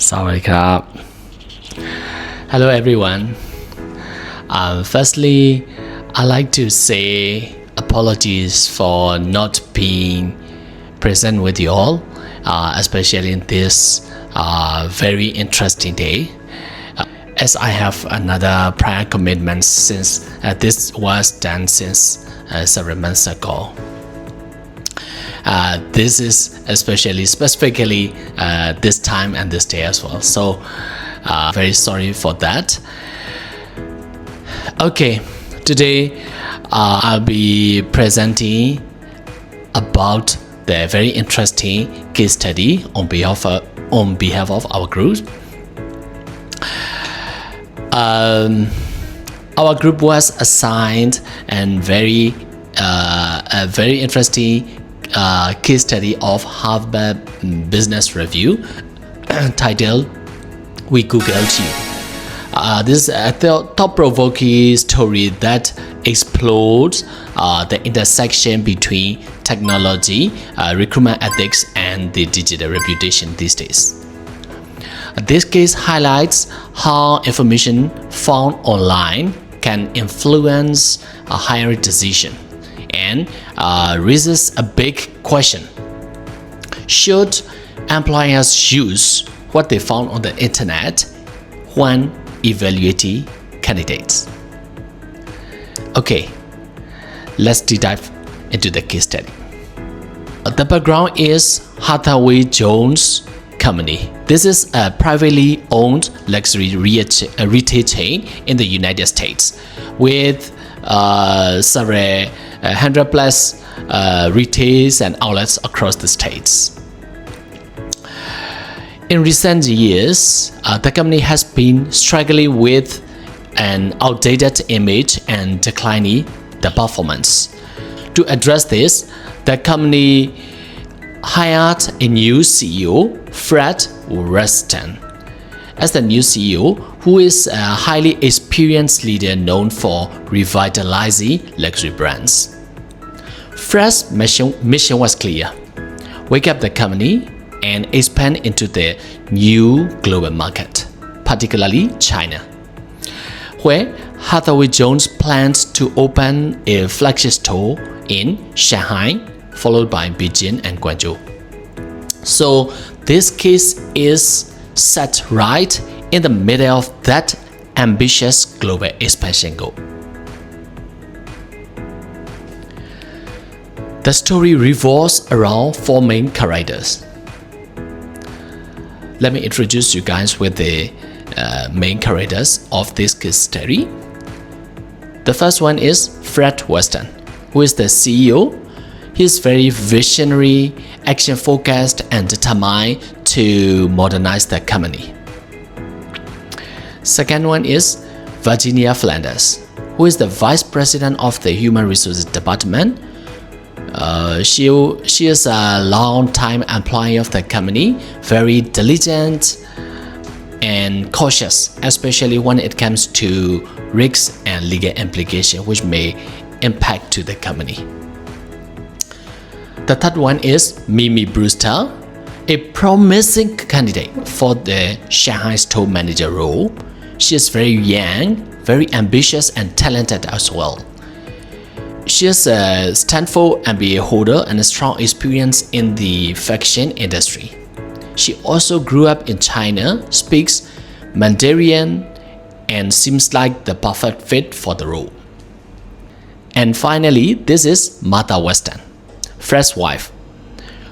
Sawadee Hello everyone. Firstly, I'd like to say apologies for not being present with you all, especially in this very interesting day. As I have another prior commitment since this was done since several months ago. This is specifically this time and this day as well. So very sorry for that. Okay, today I'll be presenting about the very interesting case study on behalf of our group. Our group was assigned a very interesting case study of Harvard Business Review titled "We Googled You." This is a thought-provoking story that explores the intersection between technology, recruitment ethics, and the digital reputation these days. This case highlights how information found online can influence a hiring decision and raises a big question. Should employers use what they found on the internet when evaluating candidates? Okay, let's deep dive into the case study. The background is Hathaway Jones Company. This is a privately owned luxury retail chain in the United States with several 100+ retailers and outlets across the states. In recent years, the company has been struggling with an outdated image and declining the performance. To address this, the company hired a new CEO, Fred Weston, as the new CEO, who is a highly experienced leader known for revitalizing luxury brands. Fred's mission was clear: wake up the company and expand into the new global market, particularly China, where Hathaway Jones plans to open a flagship store in Shanghai, followed by Beijing and Guangzhou. So this case is set right in the middle of that ambitious global expansion goal. The story revolves around four main characters. Let me introduce you guys with the main characters of this case study. The first one is Fred Weston, who is the CEO. He's very visionary, action-focused, and determined to modernize the company. Second one is Virginia Flanders, who is the Vice President of the Human Resources Department. She is a long-time employee of the company, very diligent and cautious, especially when it comes to risks and legal implications which may impact to the company. The third one is Mimi Brewster, a promising candidate for the Shanghai store manager role. She is very young, very ambitious, and talented as well. She is a Stanford MBA holder and a strong experience in the fashion industry. She also grew up in China, speaks Mandarin, and seems like the perfect fit for the role. And finally, this is Martha Weston, Fred's wife,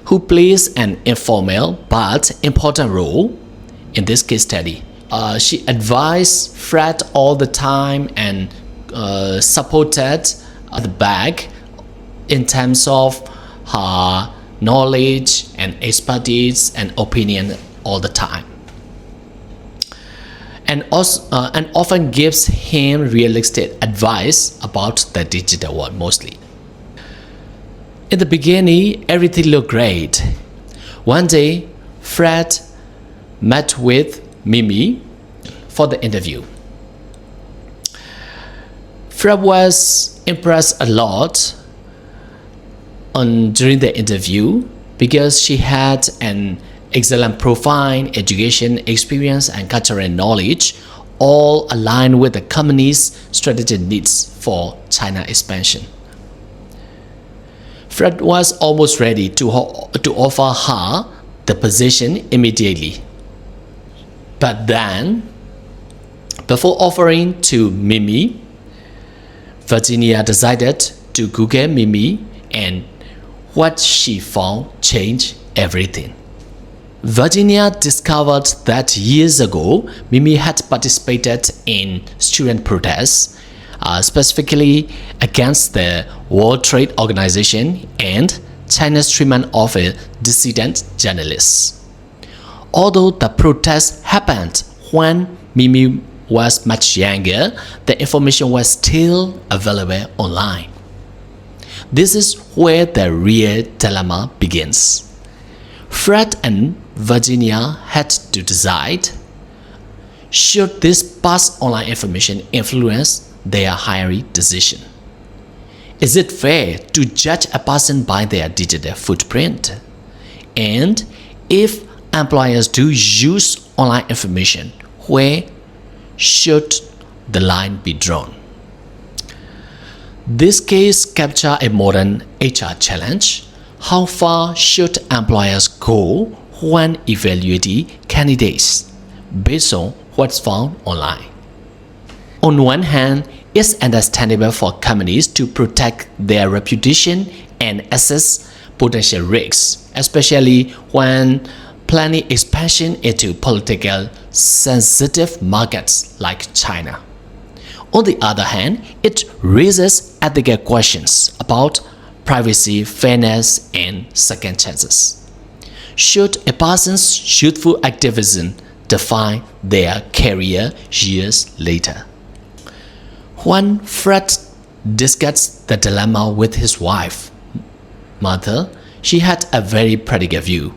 who plays an informal but important role in this case study. She advised Fred all the time and supported the back in terms of her knowledge and expertise and opinion all the time, and often gives him realistic advice about the digital world mostly. In the beginning, everything looked great. One day, Fred met with Mimi for the interview. Fred was impressed a lot during the interview because she had an excellent profile, education, experience, and cultural knowledge, all align with the company's strategic needs for China expansion. Fred was almost ready to offer her the position immediately. But then, before offering to Mimi, Virginia decided to Google Mimi, and what she found changed everything. Virginia discovered that years ago, Mimi had participated in student protests, specifically against the World Trade Organization and China's treatment of a dissident journalist. Although the protests happened when Mimi was much younger, the information was still available online. This is where the real dilemma begins. Fred and Virginia had to decide, should this past online information influence their hiring decision? Is it fair to judge a person by their digital footprint? And if employers do use online information, where should the line be drawn? This case captures a modern HR challenge. How far should employers go when evaluating candidates based on what's found online? On one hand, it's understandable for companies to protect their reputation and assess potential risks, especially when planning expansion into politically sensitive markets like China. On the other hand, it raises ethical questions about privacy, fairness, and second chances. Should a person's youthful activism define their career years later? When Fred discussed the dilemma with his wife, Martha, she had a very practical view.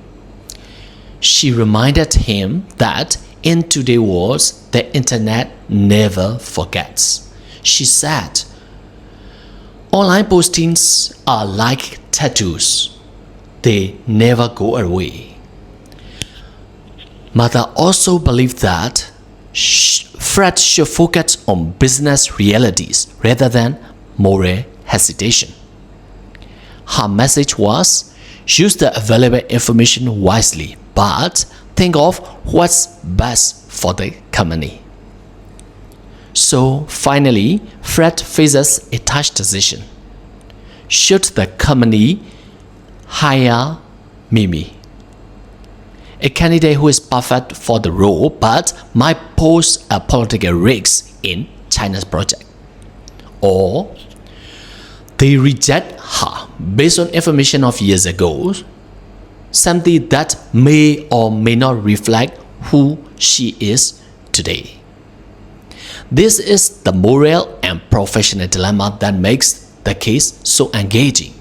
She reminded him that in today's world, the internet never forgets. She said, online postings are like tattoos. They never go away. Martha also believed that Fred should focus on business realities rather than moral hesitation. Her message was, use the available information wisely, but think of what's best for the company. So finally, Fred faces a tough decision. Should the company hire Mimi, a candidate who is perfect for the role but might pose a political risk in China's project? Or they reject her based on information of years ago, something that may or may not reflect who she is today. This is the moral and professional dilemma that makes the case so engaging.